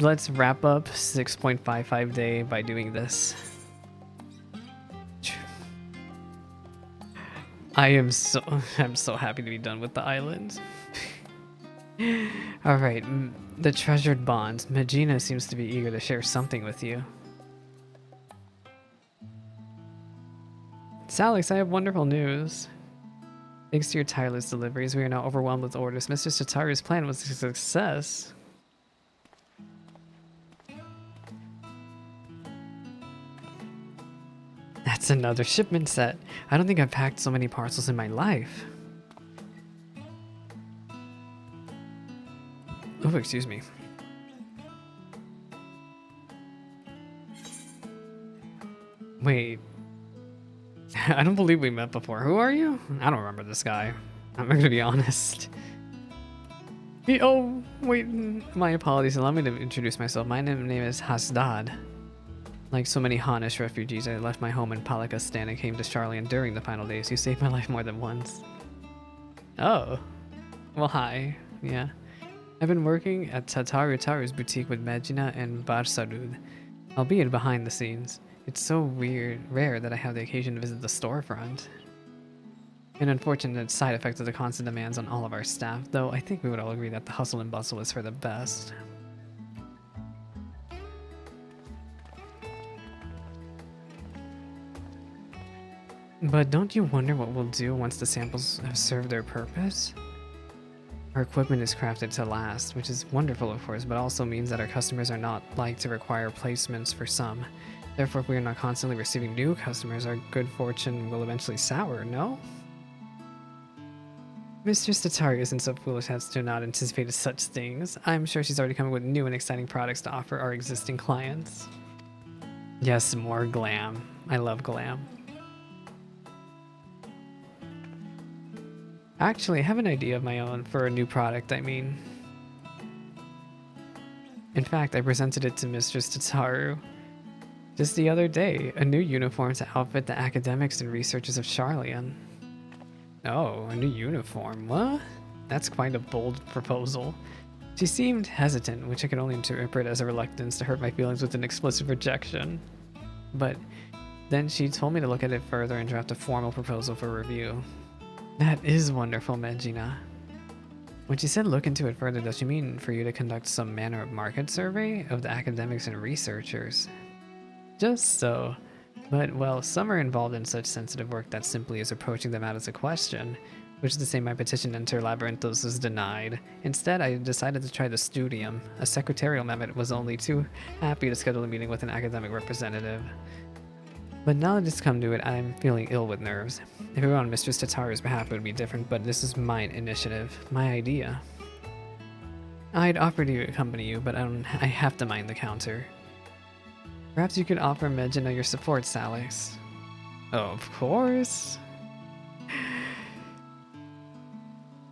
let's wrap up 6.55 day by doing this. I'm so happy to be done with the island. All right, the treasured bonds. Magina seems to be eager to share something with you. Salix, I have wonderful news. Thanks to your tireless deliveries, we are now overwhelmed with orders. Mr. Tataru's plan was a success. That's another shipment set. I don't think I've packed so many parcels in my life. Oh, excuse me. Wait. I don't believe we met before. Who are you? I don't remember this guy. I'm gonna be honest. Oh, wait. My apologies. Allow me to introduce myself. My name is Hasdad. Like so many Hanish refugees, I left my home in Palakistan and came to Charlian during the final days. You saved my life more than once. Oh. Well, hi. Yeah. I've been working at Taru's boutique with Magina and Barsarud, albeit behind the scenes. It's so rare that I have the occasion to visit the storefront. An unfortunate side effect of the constant demands on all of our staff, though I think we would all agree that the hustle and bustle is for the best. But don't you wonder what we'll do once the samples have served their purpose? Our equipment is crafted to last, which is wonderful of course, but also means that our customers are not like to require placements for some. Therefore, if we are not constantly receiving new customers, our good fortune will eventually sour, no? Mistress Tataru isn't so foolish as to not anticipate such things. I'm sure she's already coming with new and exciting products to offer our existing clients. Yes, more glam. I love glam. Actually, I have an idea of my own for a new product, I mean. In fact, I presented it to Mistress Tataru just the other day, a new uniform to outfit the academics and researchers of Charlian. Oh, a new uniform, what? That's quite a bold proposal. She seemed hesitant, which I could only interpret as a reluctance to hurt my feelings with an explicit rejection. But then she told me to look at it further and draft a formal proposal for review. That is wonderful, Magina. When she said look into it further, does she mean for you to conduct some manner of market survey of the academics and researchers? Just so. But, well, some are involved in such sensitive work that simply is approaching them out as a question, which is to say my petition to enter Labyrinthos was denied. Instead, I decided to try the studium. A secretarial member was only too happy to schedule a meeting with an academic representative. But now that it's come to it, I'm feeling ill with nerves. If it were on Mistress Tataru's behalf, it would be different, but this is my initiative, my idea. I'd offer to accompany you, but I have to mind the counter. Perhaps you could offer Magina your support, Salix. Oh, of course.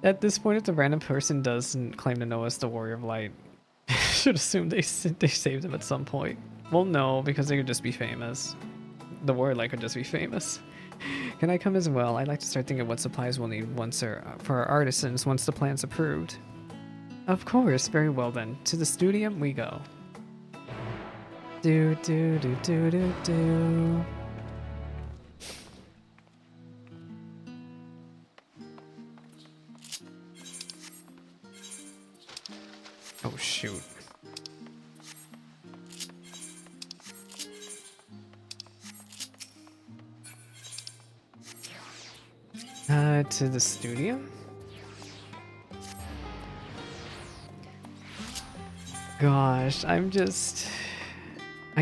At this point, if the random person doesn't claim to know us, the Warrior of Light should assume they saved him at some point. Well, no, because they could just be famous. The Warrior of Light could just be famous. Can I come as well? I'd like to start thinking of what supplies we'll need for our artisans once the plan's approved. Of course, very well then. To the studium we go. Do do do do do do. Oh shoot. To the studio? Gosh, I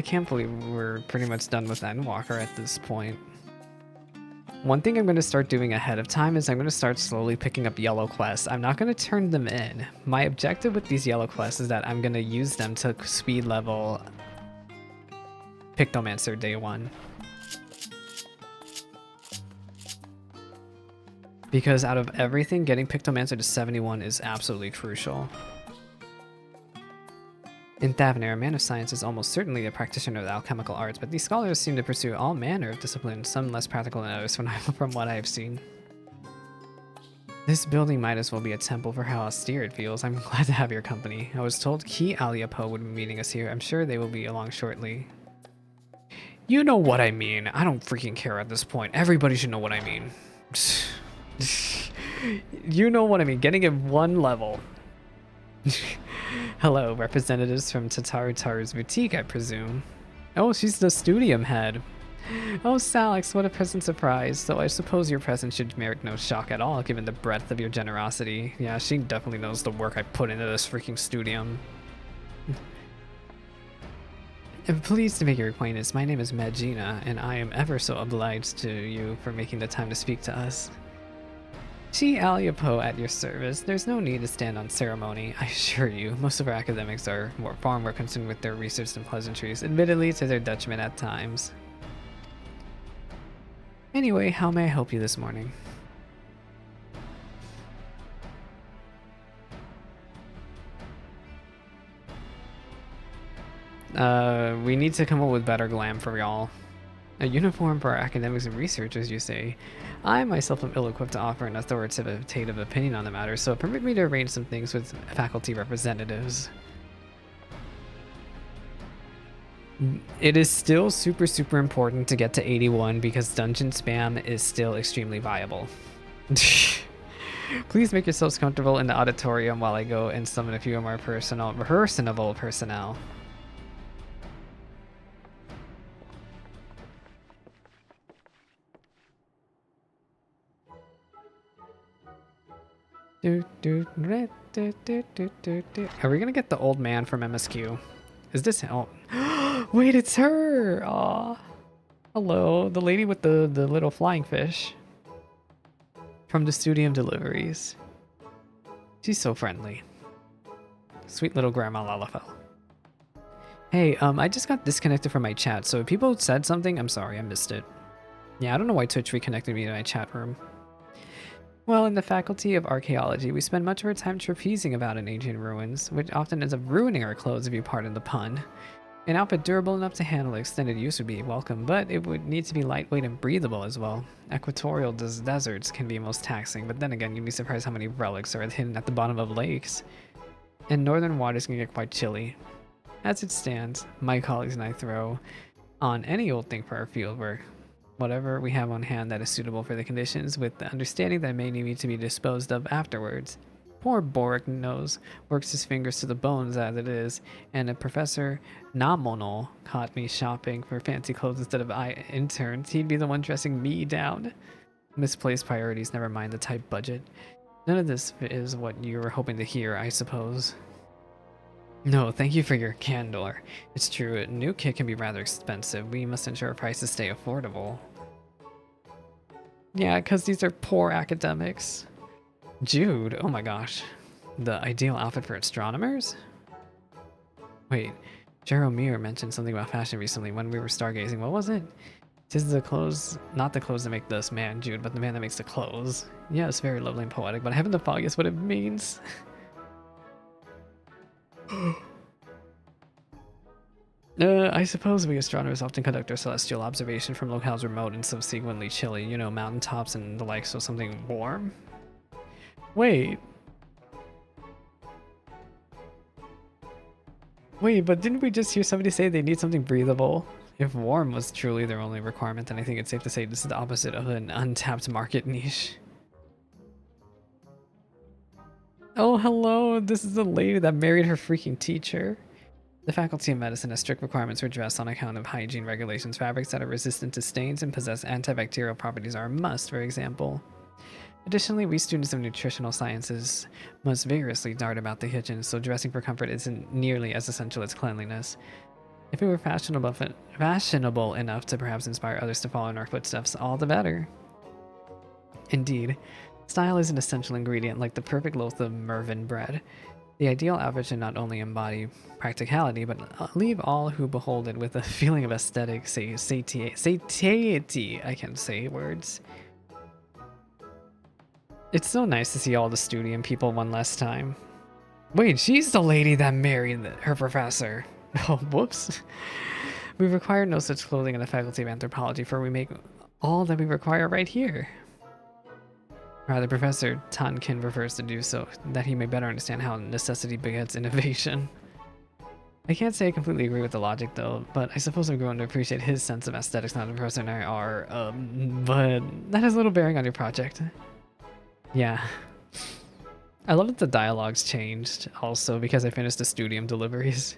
can't believe we're pretty much done with Endwalker at this point. One thing I'm going to start doing ahead of time is I'm going to start slowly picking up yellow quests. I'm not going to turn them in. My objective with these yellow quests is that I'm going to use them to speed level Pictomancer day 1. Because out of everything, getting Pictomancer to 71 is absolutely crucial. In Thavnair, a man of science is almost certainly a practitioner of the alchemical arts, but these scholars seem to pursue all manner of disciplines, some less practical than others from what I have seen. This building might as well be a temple for how austere it feels. I'm glad to have your company. I was told Ki Aliapo would be meeting us here. I'm sure they will be along shortly. You know what I mean. I don't freaking care at this point. Everybody should know what I mean. You know what I mean. Getting it one level. Hello, representatives from Tataru's boutique, I presume. Oh, she's the studium head. Oh, Salix, what a pleasant surprise. Though I suppose your presence should merit no shock at all, given the breadth of your generosity. Yeah, she definitely knows the work I put into this freaking studium. I'm pleased to make your acquaintance. My name is Magina, and I am ever so obliged to you for making the time to speak to us. Chi Aliapo at your service. There's no need to stand on ceremony, I assure you. Most of our academics are far more concerned with their research than pleasantries, admittedly to their detriment at times. Anyway, how may I help you this morning? We need to come up with better glam for y'all. A uniform for our academics and researchers, you say? I myself am ill-equipped to offer an authoritative opinion on the matter, so permit me to arrange some things with faculty representatives. It is still super important to get to 81 because dungeon spam is still extremely viable. Please make yourselves comfortable in the auditorium while I go and summon a few more personable personnel. Are we gonna get the old man from MSQ? Is this help? Wait, it's her! Aw. Hello, the lady with the little flying fish. From the Studium Deliveries. She's so friendly. Sweet little Grandma Lalafell. Hey, I just got disconnected from my chat, so if people said something, I'm sorry, I missed it. Yeah, I don't know why Twitch reconnected me to my chat room. Well, in the Faculty of Archaeology, we spend much of our time trapezing about in ancient ruins, which often ends up ruining our clothes if you pardon the pun. An outfit durable enough to handle extended use would be welcome, but it would need to be lightweight and breathable as well. Equatorial deserts can be most taxing, but then again, you'd be surprised how many relics are hidden at the bottom of lakes. And northern waters can get quite chilly. As it stands, my colleagues and I throw on any old thing for our field work. Whatever we have on hand that is suitable for the conditions, with the understanding that may need to be disposed of afterwards. Poor Boric works his fingers to the bones as it is, and if Professor Namono caught me shopping for fancy clothes instead of interns, he'd be the one dressing me down. Misplaced priorities, never mind the tight budget. None of this is what you were hoping to hear, I suppose. No, thank you for your candor. It's true, a new kit can be rather expensive. We must ensure our prices stay affordable. Yeah, because these are poor academics. Jude, oh my gosh. The ideal outfit for astronomers? Wait, Jeromir mentioned something about fashion recently when we were stargazing. What was it? Tis the clothes, not the clothes that make this man, Jude, but the man that makes the clothes. Yeah, it's very lovely and poetic, but I haven't the foggiest what it means. I suppose we astronomers often conduct our celestial observation from locales remote and subsequently chilly, you know, mountaintops and the like, so something warm? Wait, but didn't we just hear somebody say they need something breathable? If warm was truly their only requirement, then I think it's safe to say this is the opposite of an untapped market niche. Oh, hello, this is the lady that married her freaking teacher. The Faculty of Medicine has strict requirements for dress on account of hygiene regulations. Fabrics that are resistant to stains and possess antibacterial properties are a must, for example. Additionally, we students of nutritional sciences must vigorously dart about the kitchen, so dressing for comfort isn't nearly as essential as cleanliness. If we were fashionable enough to perhaps inspire others to follow in our footsteps, all the better. Indeed, style is an essential ingredient like the perfect loaf of Mervyn bread. The ideal outfit should not only embody practicality, but leave all who behold it with a feeling of aesthetic satiety. I can't say words. It's so nice to see all the studium people one last time. Wait, she's the lady that married her professor. Oh, whoops. We require no such clothing in the Faculty of Anthropology, for we make all that we require right here. Rather, Professor Tonkin prefers to do so, that he may better understand how necessity begets innovation. I can't say I completely agree with the logic though, but I suppose I've grown to appreciate his sense of aesthetics now that Professor and I are, but that has little bearing on your project. Yeah. I love that the dialogue's changed also because I finished the studium deliveries.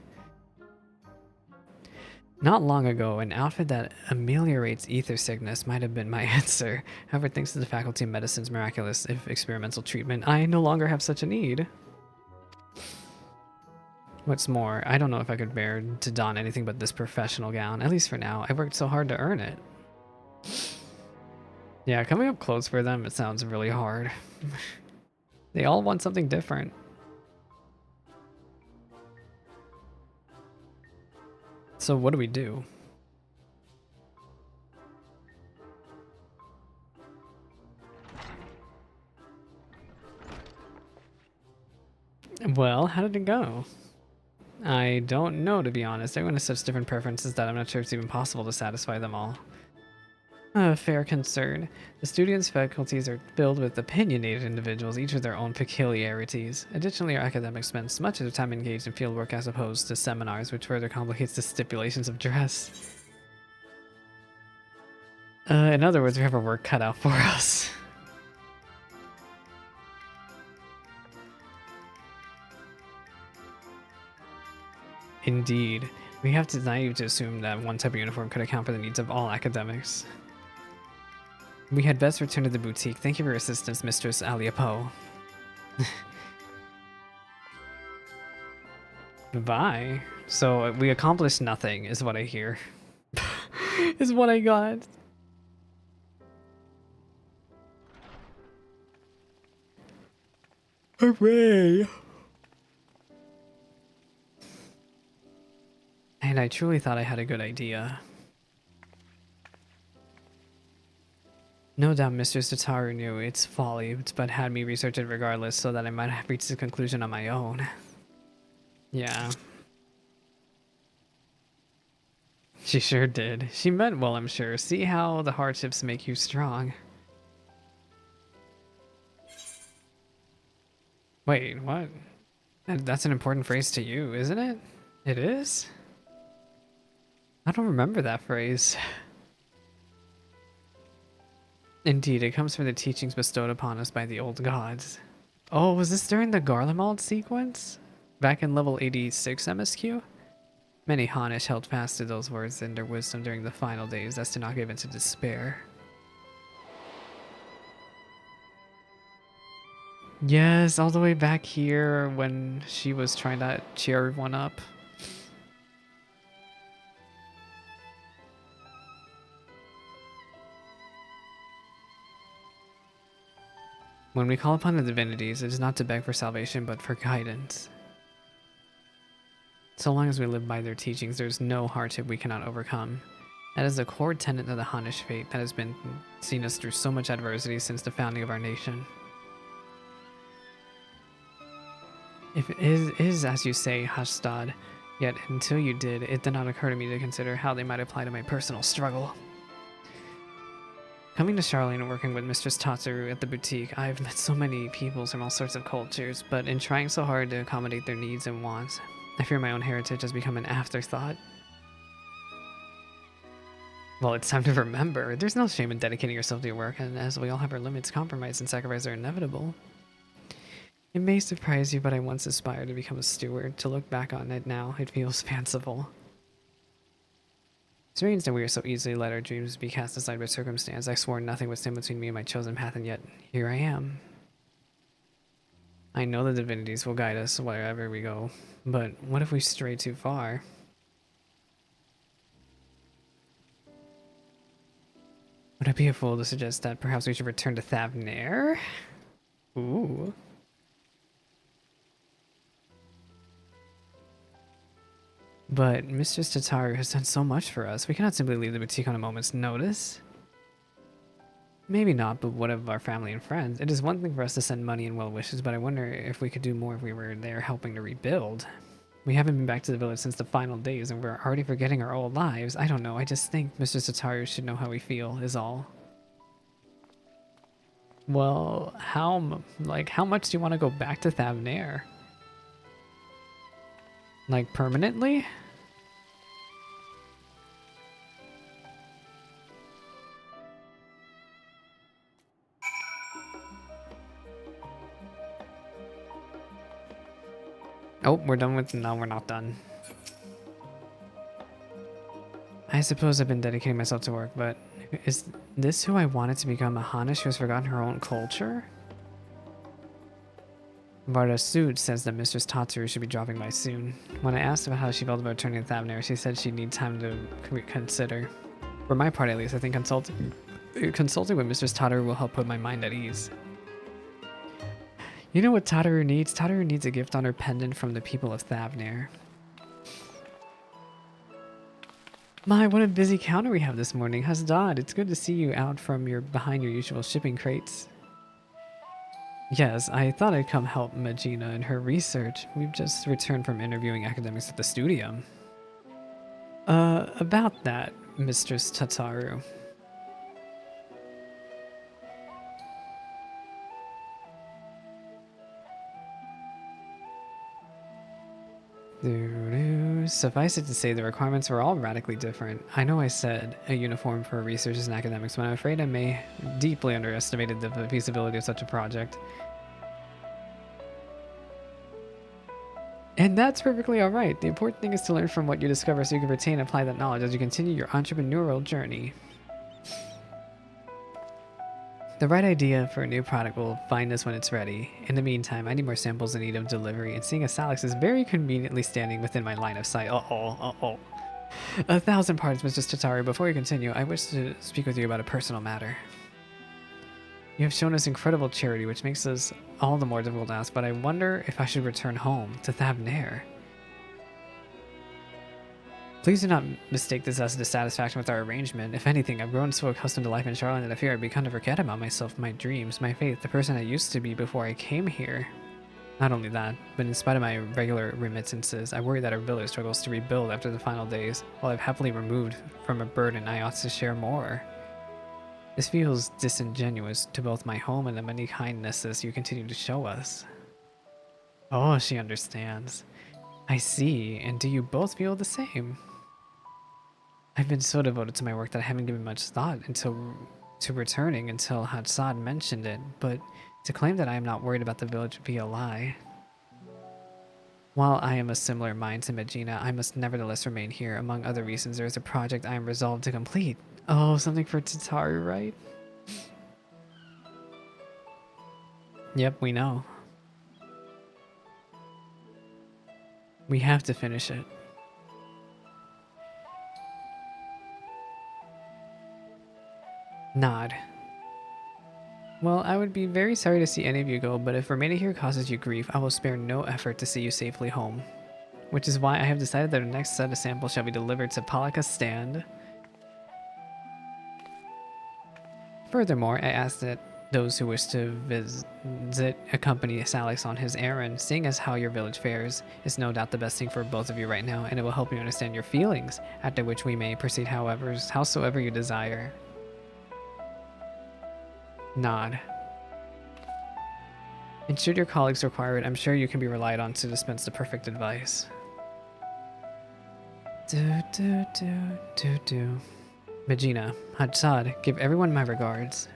Not long ago, an outfit that ameliorates ether sickness might have been my answer. However, thanks to the Faculty of Medicine's miraculous, if experimental treatment, I no longer have such a need. What's more, I don't know if I could bear to don anything but this professional gown, at least for now. I worked so hard to earn it. Yeah, coming up close for them, it sounds really hard. They all want something different. So what do we do? Well, how did it go? I don't know, to be honest. Everyone has such different preferences that I'm not sure it's even possible to satisfy them all. Fair concern. The students' faculties are filled with opinionated individuals, each with their own peculiarities. Additionally, our academics spend much of their time engaged in fieldwork as opposed to seminars, which further complicates the stipulations of dress. In other words, we have our work cut out for us. Indeed. We have to naive to assume that one type of uniform could account for the needs of all academics. We had best return to the boutique. Thank you for your assistance, Mistress Aliapo. Goodbye. So we accomplished nothing, is what I hear. Is what I got. Hooray! And I truly thought I had a good idea. No doubt Mistress Tataru knew its folly, but had me research it regardless so that I might have reached the conclusion on my own. Yeah. She sure did. She meant well, I'm sure. See how the hardships make you strong. Wait, what? That's an important phrase to you, isn't it? It is? I don't remember that phrase. Indeed, it comes from the teachings bestowed upon us by the old gods. Oh, was this during the Garlemald sequence? Back in level 86 MSQ? Many Hanish held fast to those words and their wisdom during the final days as to not give in to despair. Yes, all the way back here when she was trying to cheer everyone up. When we call upon the divinities, it is not to beg for salvation, but for guidance. So long as we live by their teachings, there is no hardship we cannot overcome. That is the core tenet of the Hanish faith that has been seen us through so much adversity since the founding of our nation. If it is as you say, Hastad, yet until you did, it did not occur to me to consider how they might apply to my personal struggle. Coming to Charlene and working with Mistress Tataru at the boutique, I've met so many people from all sorts of cultures, but in trying so hard to accommodate their needs and wants, I fear my own heritage has become an afterthought. Well, it's time to remember, there's no shame in dedicating yourself to your work, and as we all have our limits, compromise and sacrifice are inevitable. It may surprise you, but I once aspired to become a steward. To look back on it now, it feels fanciful. Strange that we are so easily let our dreams be cast aside by circumstance. I swore nothing would stand between me and my chosen path, and yet here I am. I know the divinities will guide us wherever we go, but what if we stray too far? Would I be a fool to suggest that perhaps we should return to Thavnair? Ooh. But Mistress Tataru has done so much for us. We cannot simply leave the boutique on a moment's notice. Maybe not, but what of our family and friends? It is one thing for us to send money and well wishes, but I wonder if we could do more if we were there helping to rebuild. We haven't been back to the village since the final days, and we're already forgetting our old lives. I don't know, I just think Mistress Tataru should know how we feel, is all. Well, how much do you want to go back to Thavnair? Like, permanently? Oh, we're done with... No, we're not done. I suppose I've been dedicating myself to work, but is this who I wanted to become, a Hanish who has forgotten her own culture? Varda Sood says that Mistress Tataru should be dropping by soon. When I asked about how she felt about returning to Thavnair, she said she'd need time to consider. For my part, at least, I think consulting with Mistress Tataru will help put my mind at ease. You know what Tataru needs? Tataru needs a gift on her pendant from the people of Thavnair. My, what a busy counter we have this morning. Hasdad, it's good to see you out from behind your usual shipping crates. Yes, I thought I'd come help Magina in her research. We've just returned from interviewing academics at the studio. About that, Mistress Tataru. Suffice it to say, the requirements were all radically different. I know I said a uniform for researchers and academics, but I'm afraid I may deeply underestimated the feasibility of such a project. And that's perfectly alright. The important thing is to learn from what you discover so you can retain and apply that knowledge as you continue your entrepreneurial journey. The right idea for a new product will find us when it's ready. In the meantime, I need more samples in need of delivery, and seeing as Salix is very conveniently standing within my line of sight. Uh-oh. 1,000 pardons, Mr. Tataru. Before you continue, I wish to speak with you about a personal matter. You have shown us incredible charity, which makes us all the more difficult to ask, but I wonder if I should return home to Thavnair. Please do not mistake this as a dissatisfaction with our arrangement. If anything, I've grown so accustomed to life in Charlotte that I fear I've begun to forget about myself, my dreams, my faith, the person I used to be before I came here. Not only that, but in spite of my regular remittances, I worry that our village struggles to rebuild after the final days. While I've happily removed from a burden, I ought to share more. This feels disingenuous to both my home and the many kindnesses you continue to show us. Oh, she understands. I see, and do you both feel the same? I've been so devoted to my work that I haven't given much thought to returning until Hadsad mentioned it, but to claim that I am not worried about the village would be a lie. While I am a similar mind to Medina, I must nevertheless remain here. Among other reasons, there is a project I am resolved to complete. Oh, something for Tataru, right? Yep, we know. We have to finish it. Nod. Well, I would be very sorry to see any of you go, but if remaining here causes you grief, I will spare no effort to see you safely home. Which is why I have decided that the next set of samples shall be delivered to Palaka's stand. Furthermore, I ask that those who wish to visit accompany Salix on his errand, seeing as how your village fares is no doubt the best thing for both of you right now, and it will help you understand your feelings, after which we may proceed howsoever you desire. Nod. And should your colleagues require it, I'm sure you can be relied on to dispense the perfect advice. Magina, Hadsad, give everyone my regards.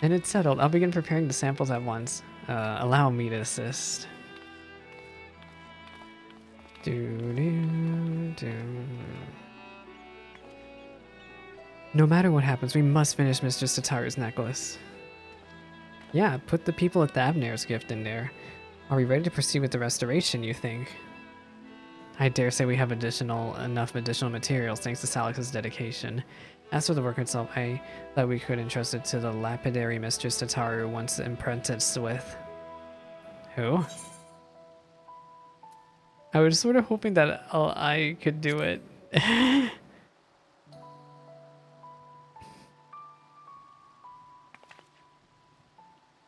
And it's settled. I'll begin preparing the samples at once. Allow me to assist. No matter what happens, we must finish Mistress Tataru's necklace. Yeah, put the people at Thavnair's gift in there. Are we ready to proceed with the restoration, you think? I dare say we have enough additional materials thanks to Salix's dedication. As for the work itself, I thought we could entrust it to the lapidary Mistress Tataru once apprenticed with. Who? I was sort of hoping that I could do it.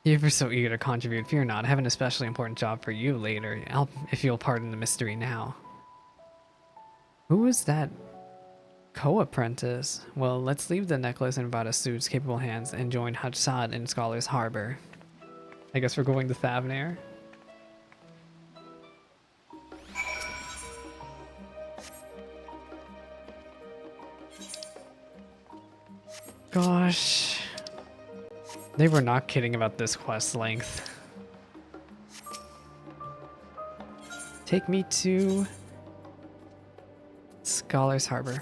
You were so eager to contribute. Fear not, I have an especially important job for you later. If you'll pardon the mystery now. Who was that Co-apprentice. Well, let's leave the necklace in Vadasu's capable hands and join Hadsad in Scholar's Harbor. I guess we're going to Thavnair. Gosh. They were not kidding about this quest length. Take me to Scholar's Harbor.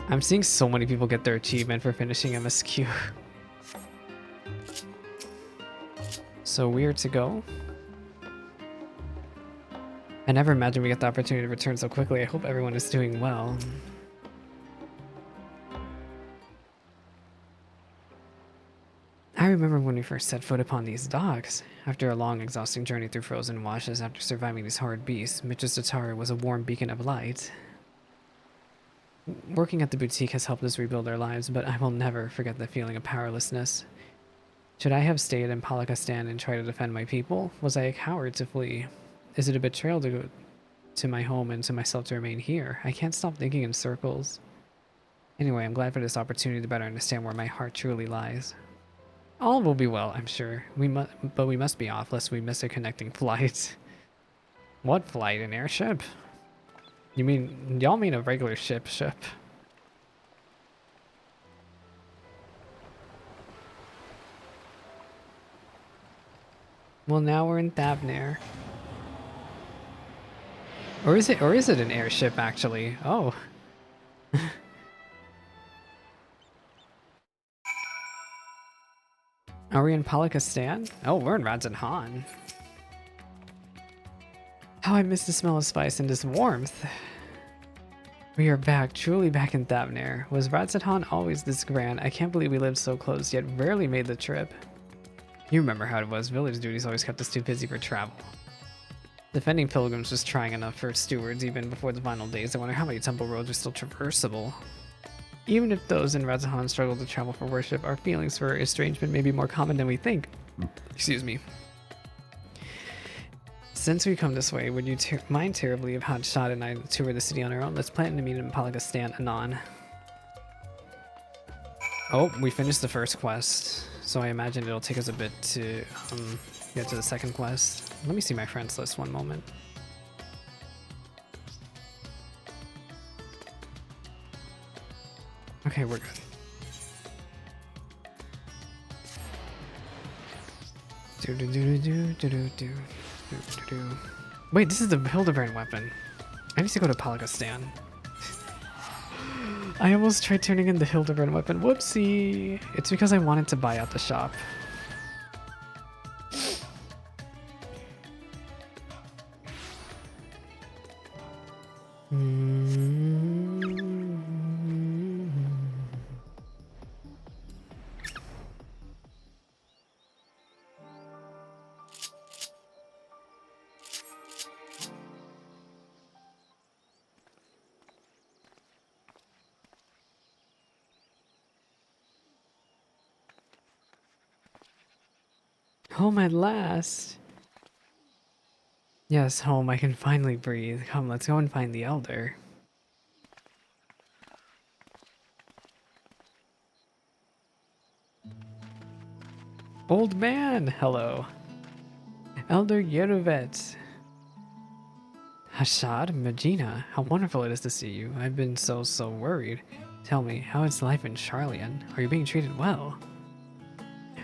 I'm seeing so many people get their achievement for finishing MSQ. So weird to go. I never imagined we get the opportunity to return so quickly. I hope everyone is doing well. I remember when we first set foot upon these docks. After a long, exhausting journey through frozen washes, after surviving these horrid beasts, Mistress Tataru was a warm beacon of light. Working at the boutique has helped us rebuild our lives, but I will never forget the feeling of powerlessness. Should I have stayed in Palakistan and tried to defend my people? Was I a coward to flee? Is it a betrayal to go to my home and to myself to remain here? I can't stop thinking in circles. Anyway, I'm glad for this opportunity to better understand where my heart truly lies. All will be well, I'm sure. But we must be off lest we miss a connecting flight. What flight? An airship? Y'all mean a regular ship? Well, now we're in Thavnair. Or is it an airship actually? Oh. Are we in Palakistan? Oh, we're in Radzenhan. How I miss the smell of spice and this warmth. We are back, truly back in Thavnair. Was Radzenhan always this grand? I can't believe we lived so close, yet rarely made the trip. You remember how it was. Village duties always kept us too busy for travel. Defending pilgrims was trying enough for stewards even before the final days. I wonder how many temple roads are still traversable. Even if those in Radzenhan struggle to travel for worship, our feelings for estrangement may be more common than we think. Excuse me. Since we come this way, would you mind terribly if Hadshad and I tour the city on our own? Let's plan to meet in Palakistan anon. Oh, we finished the first quest, so I imagine it'll take us a bit to get to the second quest. Let me see my friends list one moment. Okay, we're good. Wait, this is the Hildebrand weapon. I need to go to Palakistan. I almost tried turning in the Hildebrand weapon. Whoopsie! It's because I wanted to buy out the shop. Home at last. Yes, home, I can finally breathe. Come, let's go and find the elder. Old man, hello. Elder Yerovet. Hashad, Magina, how wonderful it is to see you. I've been so worried. Tell me, how is life in Sharlayan? Are you being treated well?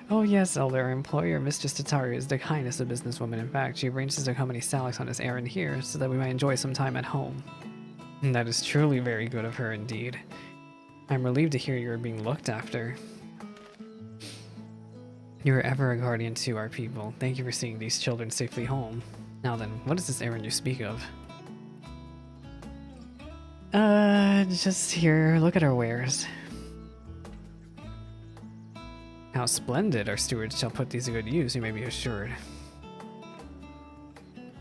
Oh yes, Elder, our employer, Mistress Tataru, is the kindest of businesswomen. In fact, she arranges to accompany Salix on his errand here so that we might enjoy some time at home. And that is truly very good of her indeed. I'm relieved to hear you are being looked after. You are ever a guardian to our people. Thank you for seeing these children safely home. Now then, what is this errand you speak of? Just here, look at our wares. How splendid! Our stewards shall put these to good use, you may be assured.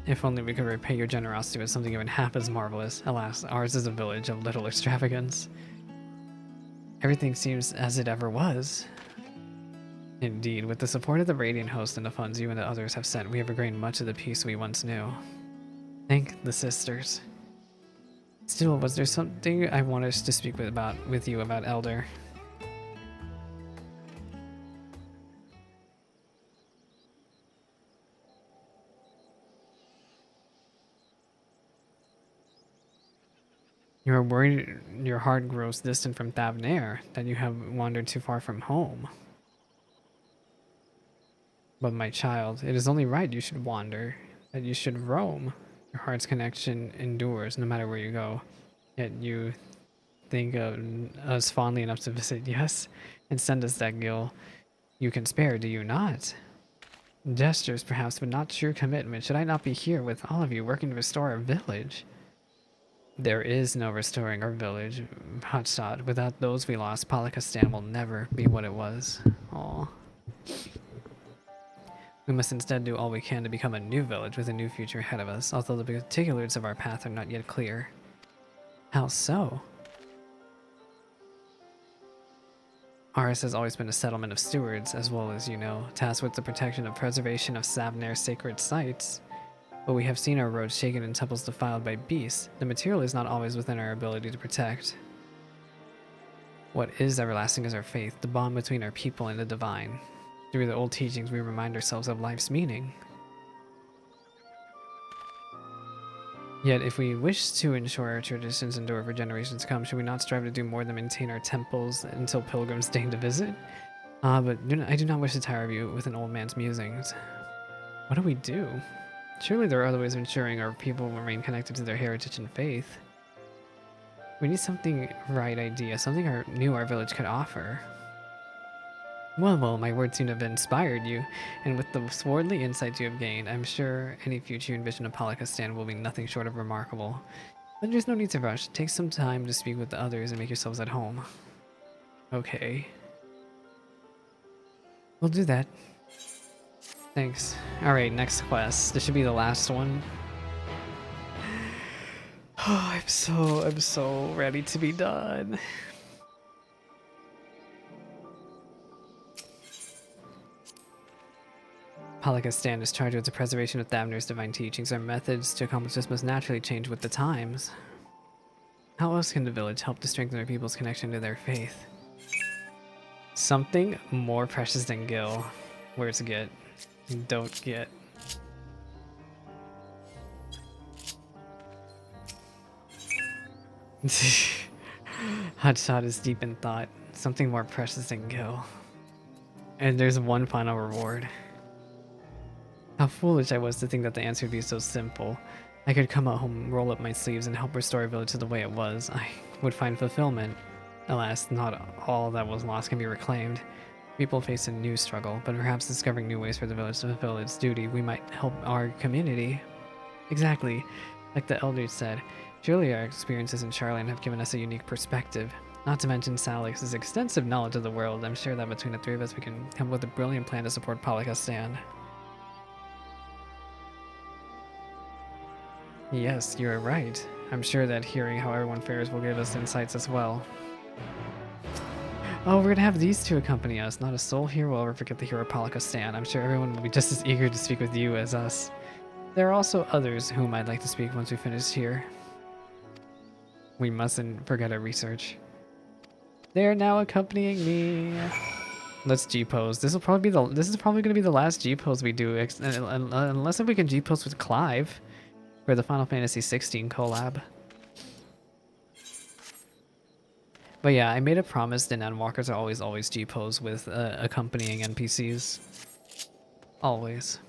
If only we could repay your generosity with something even half as marvelous. Alas, ours is a village of little extravagance. Everything seems as it ever was. Indeed, with the support of the Radiant Host and the funds you and the others have sent, we have regained much of the peace we once knew. Thank the sisters. Still, was there something I wanted to speak with you about, Elder? You are worried your heart grows distant from Thavnair, that you have wandered too far from home. But my child, it is only right you should wander, that you should roam. Your heart's connection endures no matter where you go. Yet you think of us fondly enough to visit, yes? And send us that gill you can spare, do you not? Gestures, perhaps, but not true commitment. Should I not be here with all of you working to restore our village? There is no restoring our village, Hotshot. Without those we lost, Palikistan will never be what it was. Aww. We must instead do all we can to become a new village with a new future ahead of us, although the particulars of our path are not yet clear. How so? Ours has always been a settlement of stewards, as well as, you know, tasked with the protection and preservation of Thavnair's sacred sites. But we have seen our roads shaken and temples defiled by beasts. The material is not always within our ability to protect. What is everlasting is our faith, the bond between our people and the divine. Through the old teachings, we remind ourselves of life's meaning. Yet, if we wish to ensure our traditions endure for generations to come, should we not strive to do more than maintain our temples until pilgrims deign to visit? But I do not wish to tire you with an old man's musings. What do we do? Surely there are other ways of ensuring our people remain connected to their heritage and faith. We need something idea, something our village could offer. Well, my words seem to have inspired you, and with the swordly insights you have gained, I'm sure any future you envision of Palikistan will be nothing short of remarkable. But there's no need to rush. Take some time to speak with the others and make yourselves at home. Okay. We'll do that. Thanks. Alright, next quest. This should be the last one. Oh, I'm so ready to be done. Palikistan is charged with the preservation of Thavnair's divine teachings. Our methods to accomplish this must naturally change with the times. How else can the village help to strengthen our people's connection to their faith? Something more precious than Gil. Where's Get? Don't get. Hotshot is deep in thought. Something more precious than Gil. And there's one final reward. How foolish I was to think that the answer would be so simple. I could come at home, roll up my sleeves, and help restore a village to the way it was. I would find fulfillment. Alas, not all that was lost can be reclaimed. People face a new struggle, but perhaps discovering new ways for the village to fulfill its duty, we might help our community. Exactly. Like the elders said, surely our experiences in Charlian have given us a unique perspective. Not to mention Salix's extensive knowledge of the world. I'm sure that between the three of us we can come up with a brilliant plan to support Palikistan. Yes, you are right. I'm sure that hearing how everyone fares will give us insights as well. Oh, we're gonna have these two accompany us. Not a soul here will ever forget the hero Palikistan. I'm sure everyone will be just as eager to speak with you as us. There are also others whom I'd like to speak once we finish here. We mustn't forget our research. They are now accompanying me. Let's G-pose. This is probably gonna be the last G-pose we do, unless if we can G-pose with Clive for the Final Fantasy XVI collab. But yeah, I made a promise that Endwalkers are always G-pose with accompanying NPCs. Always.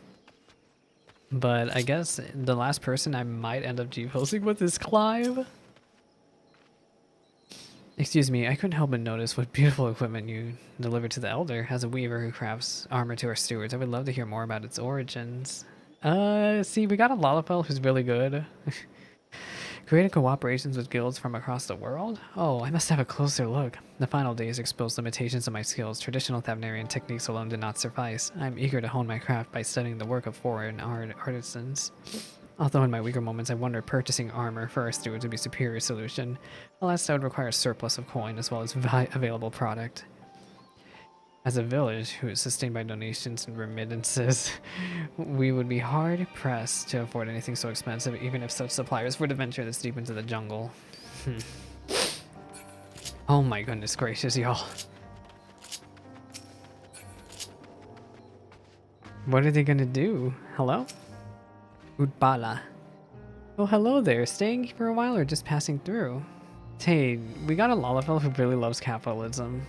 But I guess the last person I might end up G-posing with is Clive. Excuse me, I couldn't help but notice what beautiful equipment you delivered to the Elder. As a weaver who crafts armor to our stewards, I would love to hear more about its origins. See, we got a Lalafell who's really good. Creating cooperations with guilds from across the world? Oh, I must have a closer look. The final days exposed limitations of my skills. Traditional Thavnarian techniques alone did not suffice. I'm eager to hone my craft by studying the work of foreign artisans. Although in my weaker moments I wonder purchasing armor for our stewards would be a superior solution. Alas, that would require a surplus of coin as well as available product. As a village who is sustained by donations and remittances, we would be hard pressed to afford anything so expensive, even if such suppliers were to venture this deep into the jungle. Oh my goodness gracious, y'all. What are they gonna do? Hello? Utbala. Oh, hello there. Staying for a while or just passing through? Hey, we got a Lalafell who really loves capitalism.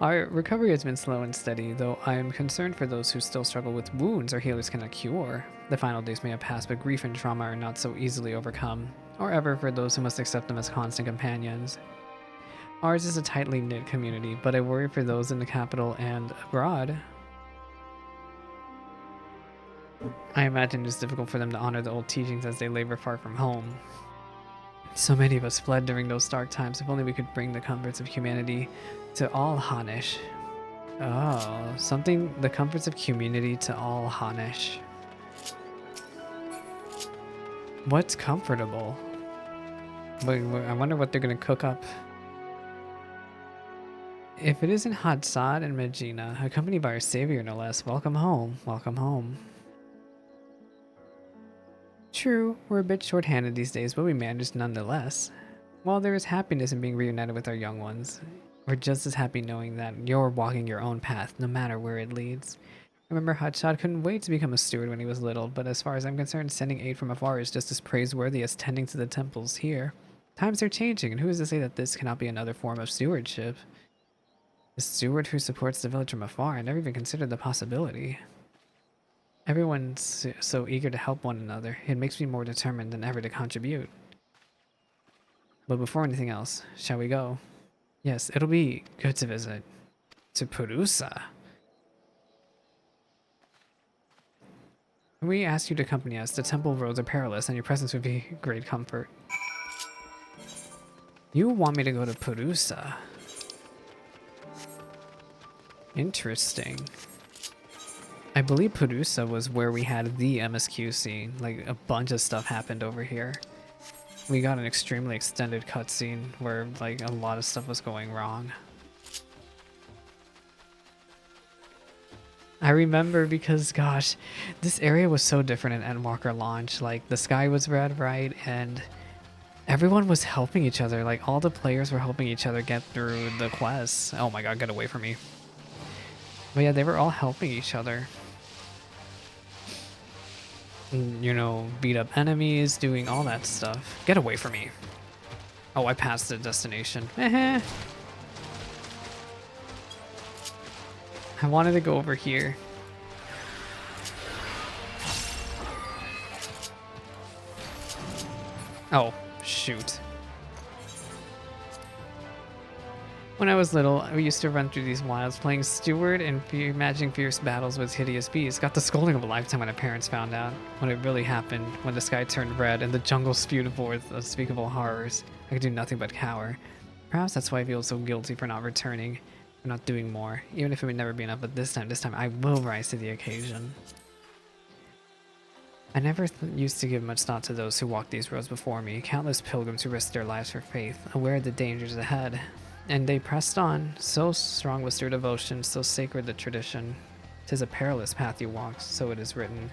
Our recovery has been slow and steady, though I am concerned for those who still struggle with wounds our healers cannot cure. The final days may have passed, but grief and trauma are not so easily overcome, or ever for those who must accept them as constant companions. Ours is a tightly knit community, but I worry for those in the capital and abroad. I imagine it's difficult for them to honor the old teachings as they labor far from home. So many of us fled during those dark times. If only we could bring the comforts of humanity to all Hanish. Oh, the comforts of community to all Hanish. What's comfortable? I wonder what they're gonna cook up. If it isn't Hadsad and Medina, accompanied by our savior no less, welcome home, welcome home. True, we're a bit short-handed these days, but we manage nonetheless. While there is happiness in being reunited with our young ones, we're just as happy knowing that you're walking your own path, no matter where it leads. I remember Hotshot couldn't wait to become a steward when he was little, but as far as I'm concerned, sending aid from afar is just as praiseworthy as tending to the temples here. Times are changing, and who is to say that this cannot be another form of stewardship? A steward who supports the village from afar, I never even considered the possibility. Everyone's so eager to help one another, it makes me more determined than ever to contribute. But before anything else, shall we go? Yes, it'll be good to visit. To Purusa. We ask you to accompany us. The temple roads are perilous, and your presence would be great comfort. You want me to go to Purusa? Interesting. I believe Purusa was where we had the MSQ scene. Like, a bunch of stuff happened over here. We got an extremely extended cutscene where, like, a lot of stuff was going wrong. I remember because, gosh, this area was so different in Endwalker launch. Like, the sky was red, right? And everyone was helping each other. Like, all the players were helping each other get through the quests. Oh my god, get away from me. But yeah, they were all helping each other. You know, beat up enemies, doing all that stuff. Get away from me. Oh, I passed the destination. I wanted to go over here. Oh, shoot. When I was little, we used to run through these wilds playing steward and imagining fierce battles with hideous beasts. Got the scolding of a lifetime when our parents found out when it really happened, when the sky turned red and the jungle spewed forth unspeakable horrors. I could do nothing but cower. Perhaps that's why I feel so guilty for not returning, for not doing more, even if it would never be enough. But this time I will rise to the occasion. I never used to give much thought to those who walked these roads before me, countless pilgrims who risked their lives for faith, aware of the dangers ahead. And they pressed on, so strong was their devotion, so sacred the tradition. 'Tis a perilous path you walk, so it is written.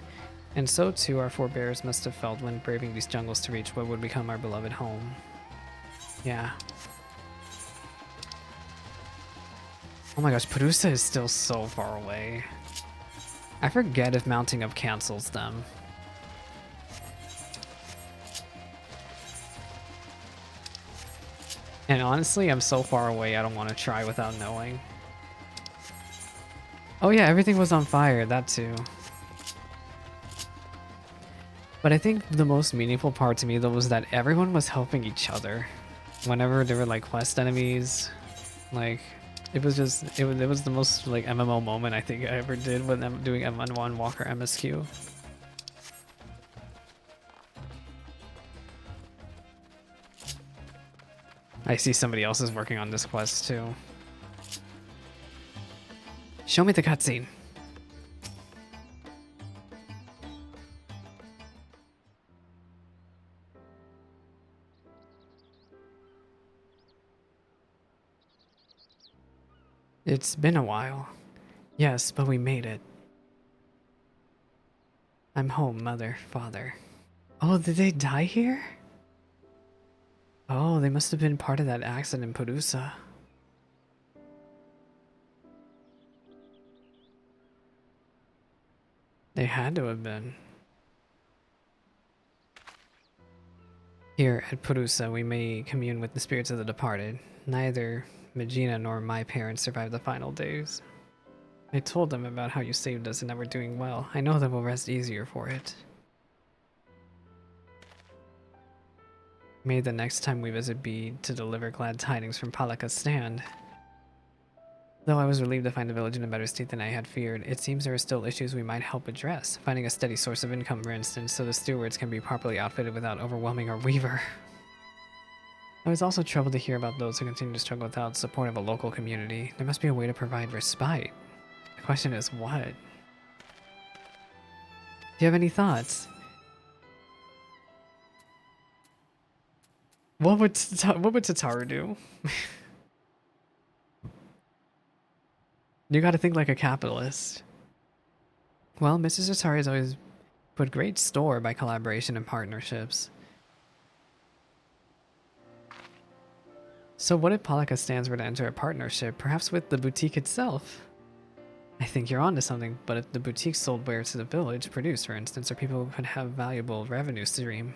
And so too our forebears must have felt when braving these jungles to reach what would become our beloved home. Yeah. Oh my gosh, Purusa is still so far away. I forget if mounting up cancels them. And honestly, I'm so far away, I don't want to try without knowing. Oh yeah, everything was on fire, that too. But I think the most meaningful part to me though was that everyone was helping each other. Whenever there were like quest enemies, like it was the most like MMO moment I think I ever did when I'm doing M1 Walker MSQ. I see somebody else is working on this quest too. Show me the cutscene. It's been a while. Yes, but we made it. I'm home, mother, father. Oh, did they die here? Oh, they must have been part of that accident in Perusa. They had to have been. Here at Perusa, we may commune with the spirits of the departed. Neither Megina nor my parents survived the final days. I told them about how you saved us and that we're doing well. I know that we'll rest easier for it. May the next time we visit be to deliver glad tidings from Palaka's stand. Though I was relieved to find the village in a better state than I had feared, it seems there are still issues we might help address. Finding a steady source of income, for instance, so the stewards can be properly outfitted without overwhelming our weaver. I was also troubled to hear about those who continue to struggle without support of a local community. There must be a way to provide respite. The question is, what? Do you have any thoughts? What would Tataru do? You gotta think like a capitalist. Well, Mrs. Tataru has always put great store by collaboration and partnerships. So what if Palaka stands were to enter a partnership, perhaps with the boutique itself? I think you're onto something, but if the boutique sold wares to the village, produced for instance, or people could have valuable revenue stream.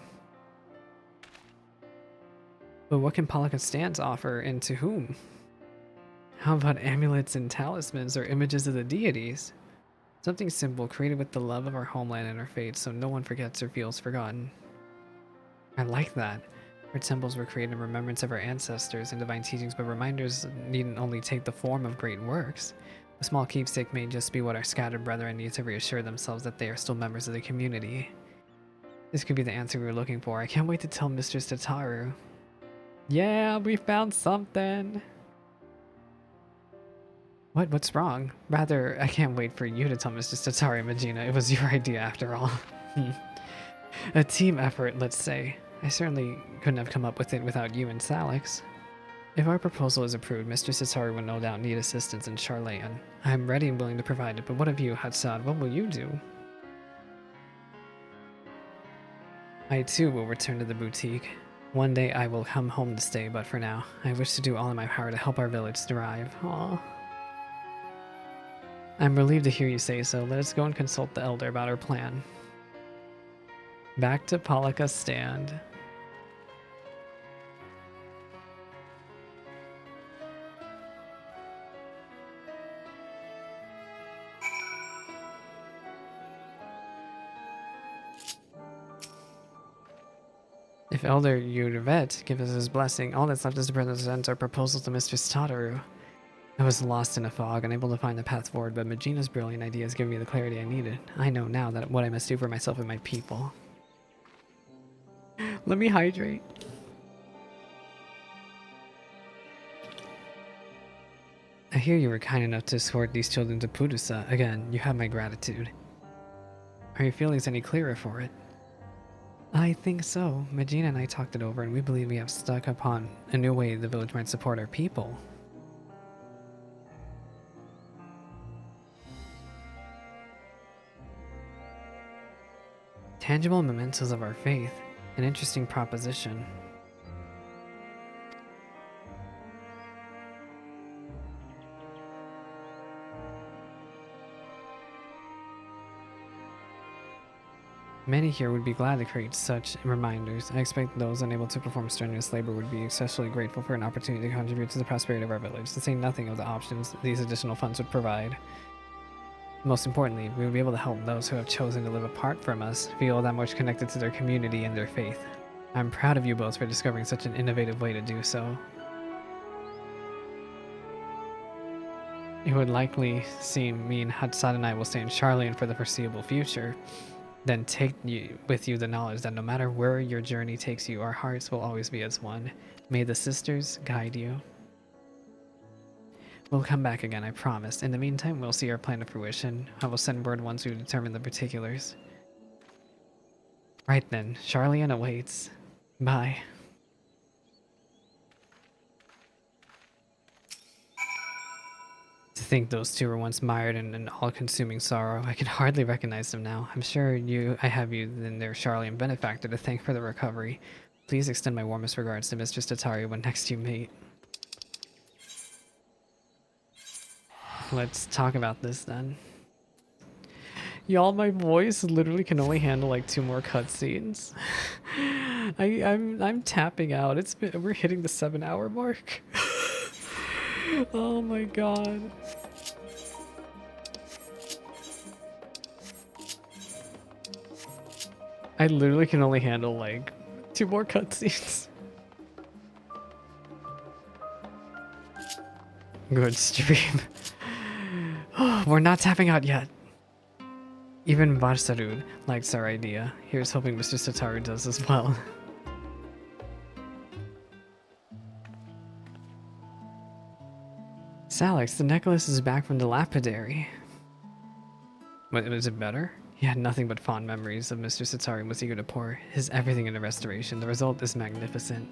But what can Palaka stands offer and to whom? How about amulets and talismans or images of the deities? Something simple, created with the love of our homeland and our faith, so no one forgets or feels forgotten. I like that. Our temples were created in remembrance of our ancestors and divine teachings, but reminders needn't only take the form of great works. A small keepsake may just be what our scattered brethren need to reassure themselves that they are still members of the community. This could be the answer we were looking for. I can't wait to tell Mistress Tataru. Yeah, we found something! What's wrong? Rather, I can't wait for you to tell Mistress Tataru and Megina. It was your idea after all. A team effort, let's say. I certainly couldn't have come up with it without you and Salix. If our proposal is approved, Mistress Tataru will no doubt need assistance in Charlayan. I am ready and willing to provide it, but what of you, Hatsad? What will you do? I too will return to the boutique. One day I will come home to stay, but for now, I wish to do all in my power to help our village thrive. Aww. I'm relieved to hear you say so. Let us go and consult the elder about our plan. Back to Palaka's stand. If Elder Yurvet gives us his blessing, all that's left is to present our proposal to Mistress Tataru. I was lost in a fog, unable to find the path forward, but Megina's brilliant ideas gave me the clarity I needed. I know now that what I must do for myself and my people. Let me hydrate. I hear you were kind enough to escort these children to Pudusa. Again, you have my gratitude. Are your feelings any clearer for it? I think so. Megina and I talked it over, and we believe we have stuck upon a new way the village might support our people. Tangible mementos of our faith. An interesting proposition. Many here would be glad to create such reminders. I expect those unable to perform strenuous labor would be especially grateful for an opportunity to contribute to the prosperity of our village, to say nothing of the options these additional funds would provide. Most importantly, we would be able to help those who have chosen to live apart from us feel that much connected to their community and their faith. I'm proud of you both for discovering such an innovative way to do so. It would likely seem me and Hatsad and I will stay in Charlayan for the foreseeable future. Then take with you the knowledge that no matter where your journey takes you, our hearts will always be as one. May the sisters guide you. We'll come back again, I promise. In the meantime, we'll see our plan to fruition. I will send word once we determine the particulars. Right then, Charlayan awaits. Bye. To think those two were once mired in an all-consuming sorrow. I can hardly recognize them now. I'm sure I have you and their Charlian benefactor to thank for the recovery. Please extend my warmest regards to Mistress Tataru when next you meet. Let's talk about this then. Y'all, my voice literally can only handle like 2 more cutscenes. I'm tapping out. We're hitting the 7-hour mark. Oh my god. I literally can only handle like 2 more cutscenes. Good stream. We're not tapping out yet. Even Barsarud likes our idea. Here's hoping Mr. Tataru does as well. Salix, the necklace is back from the lapidary. What, is it better? He had nothing but fond memories of Mr. Tataru and was eager to pour his everything into restoration. The result is magnificent.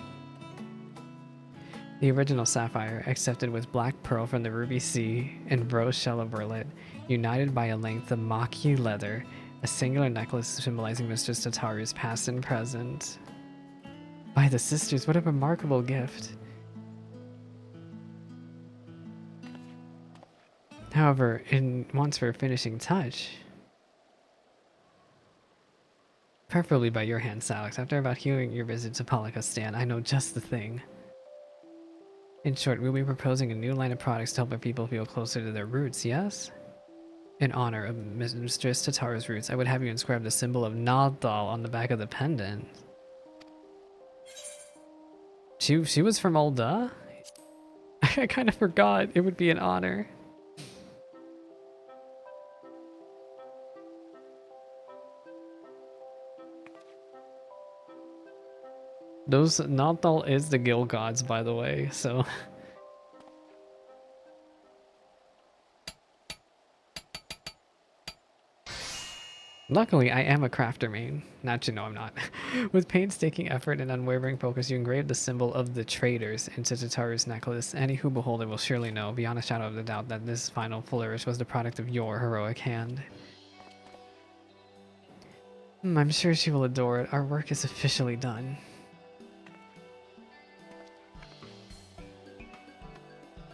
The original sapphire, accepted with black pearl from the ruby sea and rose shell of Berlet, united by a length of maki leather, a singular necklace symbolizing Mr. Tataru's past and present. By the sisters, what a remarkable gift. However, it wants for a finishing touch. Preferably by your hand, Salix. After about hearing your visit to Palikastan, I know just the thing. In short, we'll be proposing a new line of products to help our people feel closer to their roots, yes? In honor of Mistress Tataru's roots, I would have you inscribe the symbol of Nadal on the back of the pendant. She was from Olda? I kind of forgot it would be an honor. Those Nadal is the guild gods, by the way, so luckily, I am a crafter main. Actually, no, I'm not. With painstaking effort and unwavering focus, you engraved the symbol of the traders into Tataru's necklace. Any who behold it will surely know, beyond a shadow of a doubt, that this final flourish was the product of your heroic hand. I'm sure she will adore it. Our work is officially done.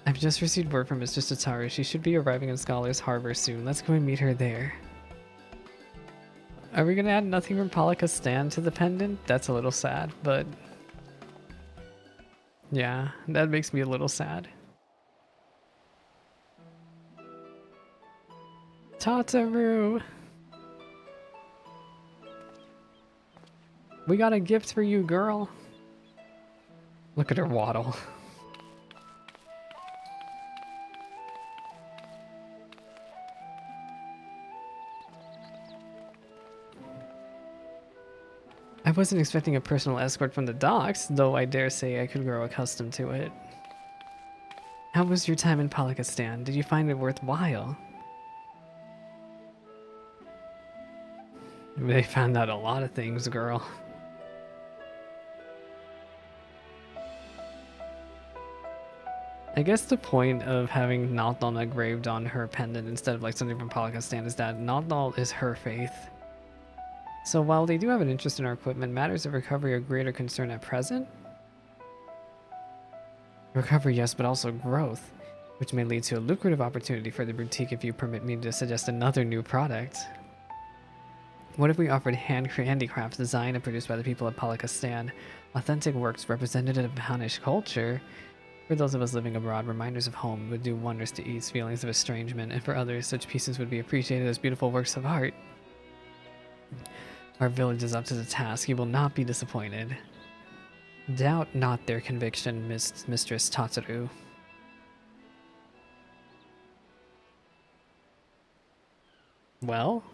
I've just received word from Mistress Tataru. She should be arriving in Scholar's Harbor soon. Let's go and meet her there. Are we gonna add nothing from Palikastan to the pendant? That's a little sad, but yeah, that makes me a little sad. Tataru! We got a gift for you, girl. Look at her waddle. I wasn't expecting a personal escort from the docks, though I dare say I could grow accustomed to it. How was your time in Palikastan? Did you find it worthwhile? They found out a lot of things, girl. I guess the point of having Naldal engraved on her pendant instead of like something from Palikastan is that Naldal is her faith. So while they do have an interest in our equipment, matters of recovery are greater concern at present. Recovery, yes, but also growth, which may lead to a lucrative opportunity for the boutique if you permit me to suggest another new product. What if we offered handicrafts designed and produced by the people of Palikastan, authentic works representative of Hanish culture? For those of us living abroad, reminders of home would do wonders to ease feelings of estrangement, and for others, such pieces would be appreciated as beautiful works of art. Our village is up to the task. You will not be disappointed. Doubt not their conviction, Mistress Tataru. Well?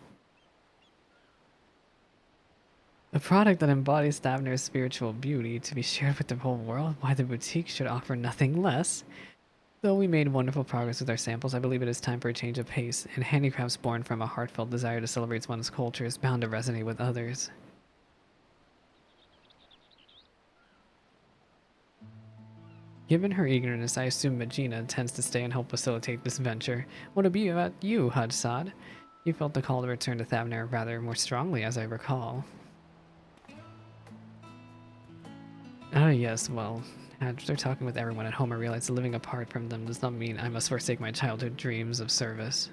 A product that embodies Thavner's spiritual beauty to be shared with the whole world, why the boutique should offer nothing less. Though we made wonderful progress with our samples, I believe it is time for a change of pace, and handicrafts born from a heartfelt desire to celebrate one's culture is bound to resonate with others. Given her eagerness, I assume Magina intends to stay and help facilitate this venture. What about you, Hudsad? You felt the call to return to Thavner rather more strongly, as I recall. Oh yes, well, after talking with everyone at home, I realized that living apart from them does not mean I must forsake my childhood dreams of service.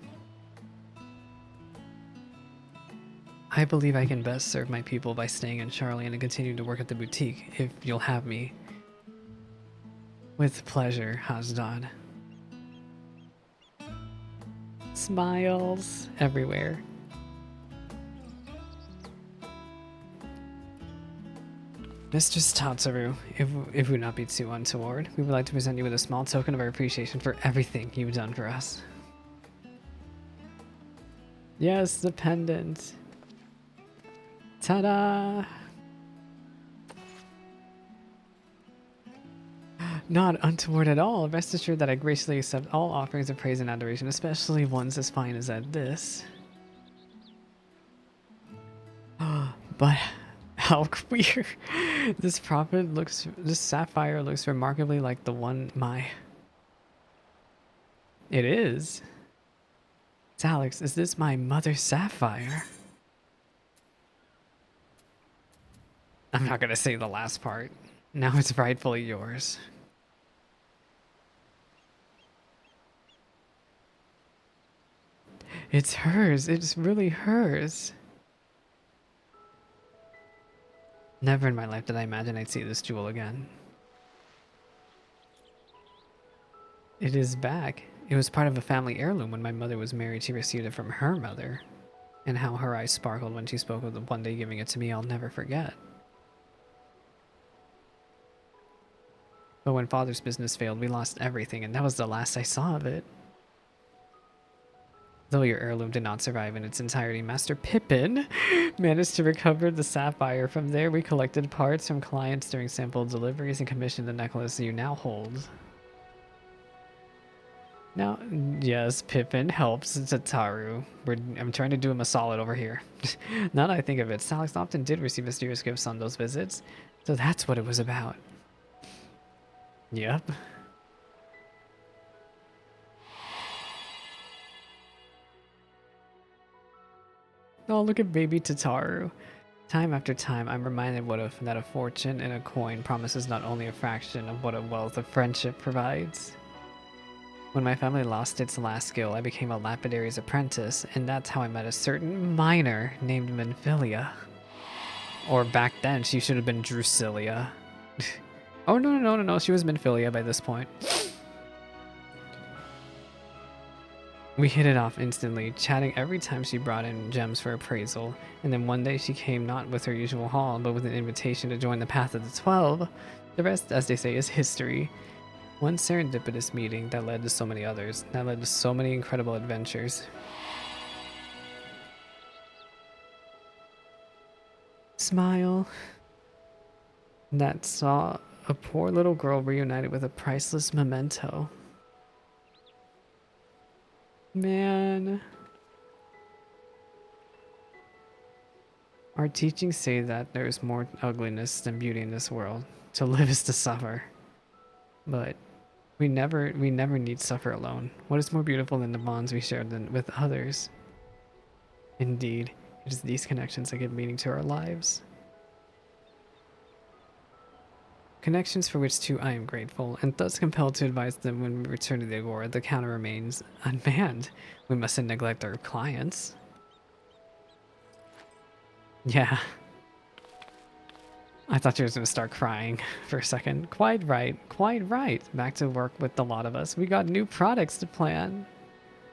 I believe I can best serve my people by staying in Charlie and continuing to work at the boutique, if you'll have me. With pleasure, Hasdad. Smiles everywhere. Mistress Tataru, if we not be too untoward, we would like to present you with a small token of our appreciation for everything you've done for us. Yes, the pendant. Ta-da! Not untoward at all. Rest assured that I graciously accept all offerings of praise and adoration, especially ones as fine as this. But how queer! This sapphire looks remarkably like the one It is. Alex, is this my mother's sapphire? I'm not gonna say the last part. Now it's rightfully yours. It's hers. It's really hers. Never in my life did I imagine I'd see this jewel again. It is back. It was part of a family heirloom. When my mother was married, she received it from her mother. And how her eyes sparkled when she spoke of the one day giving it to me, I'll never forget. But when father's business failed, we lost everything, and that was the last I saw of it. Though your heirloom did not survive in its entirety, Master Pippin managed to recover the sapphire. From there, we collected parts from clients during sample deliveries and commissioned the necklace you now hold. Now, yes, Pippin helps Tataru. I'm trying to do him a solid over here. Now that I think of it, Salix often did receive mysterious gifts on those visits, so that's what it was about. Yep. Oh, look at baby Tataru. Time after time, I'm reminded that a fortune in a coin promises not only a fraction of what a wealth of friendship provides. When my family lost its last skill, I became a lapidary's apprentice, and that's how I met a certain miner named Menphilia. Or back then, she should have been Drusilla. Oh, no, she was Menphilia by this point. We hit it off instantly, chatting every time she brought in gems for appraisal, and then one day she came not with her usual haul, but with an invitation to join the Path of the 12. The rest, as they say, is history. One serendipitous meeting that led to so many others, that led to so many incredible adventures. Smile. That saw a poor little girl reunited with a priceless memento. Man. Our teachings say that there is more ugliness than beauty in this world. To live is to suffer. But we never need suffer alone. What is more beautiful than the bonds we share with others? Indeed, it is these connections that give meaning to our lives. Connections for which too I am grateful, and thus compelled to advise them when we return to the Agora, the counter remains unmanned. We mustn't neglect our clients. Yeah. I thought you were going to start crying for a second. Quite right, quite right. Back to work with the lot of us. We got new products to plan.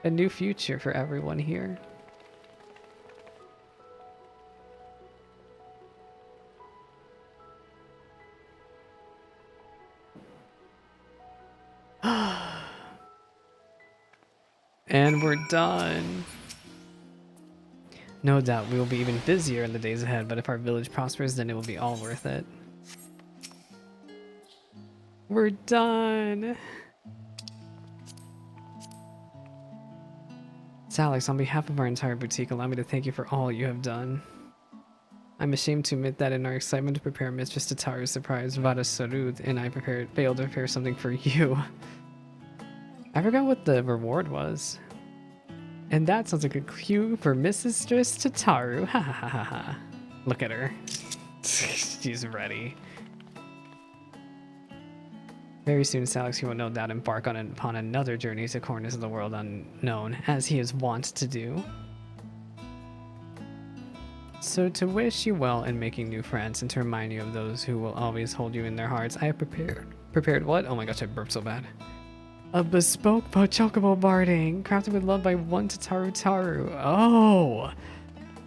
A new future for everyone here. And we're done. No doubt we will be even busier in the days ahead, but if our village prospers, then it will be all worth it. We're done. Salix, on behalf of our entire boutique, allow me to thank you for all you have done. I'm ashamed to admit that in our excitement to prepare Mistress Tataru's surprise, Vada Sarud and I failed to prepare something for you. I forgot what the reward was. And that sounds like a cue for Mistress Tataru. Ha ha ha ha ha. Look at her. She's ready. Very soon, Salix will no doubt embark upon another journey to corners of the world unknown, as he is wont to do. So to wish you well in making new friends and to remind you of those who will always hold you in their hearts, I have prepared what? Oh my gosh, I burped so bad. A bespoke chocobo barding, crafted with love by one Tataru. Oh!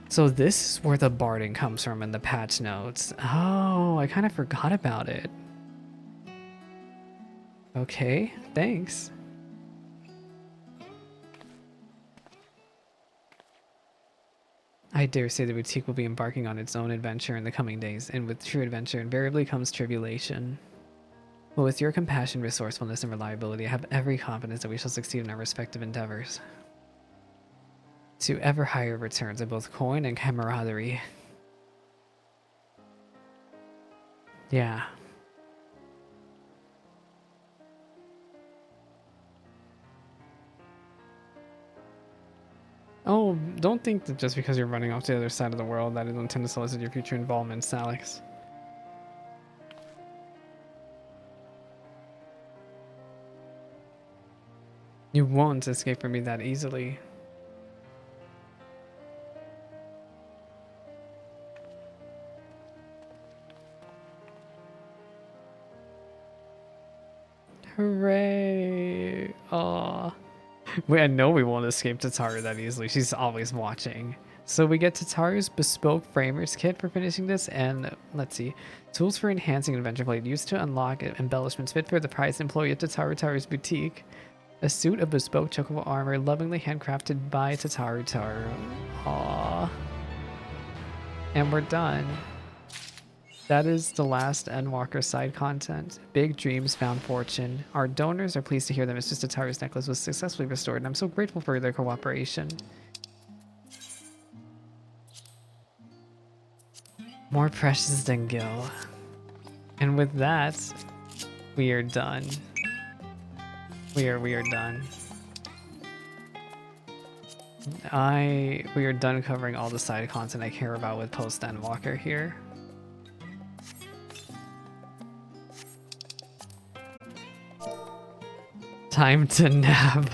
So this is where the barding comes from in the patch notes. Oh, I kind of forgot about it. Okay, thanks. I dare say the boutique will be embarking on its own adventure in the coming days, and with true adventure invariably comes tribulation. But with your compassion, resourcefulness, and reliability, I have every confidence that we shall succeed in our respective endeavors. To ever higher returns of both coin and camaraderie. Yeah. Oh, don't think that just because you're running off to the other side of the world that I don't intend to solicit your future involvement, Salix. You won't escape from me that easily. Hooray! Aww. Wait, I know we won't escape Tataru that easily. She's always watching. So we get Tataru's bespoke framers kit for finishing this, and let's see, tools for enhancing adventure blade used to unlock embellishments fit for the prized employee at Tataru's boutique. A suit of bespoke chocobo armor lovingly handcrafted by Tataru. Aww. And we're done. That is the last Endwalker side content. Big dreams found fortune. Our donors are pleased to hear that Mr. Tataru's necklace was successfully restored, and I'm so grateful for their cooperation. More precious than Gil. And with that, we are done. We are done. We are done covering all the side content I care about with post Endwalker here. Time to nap.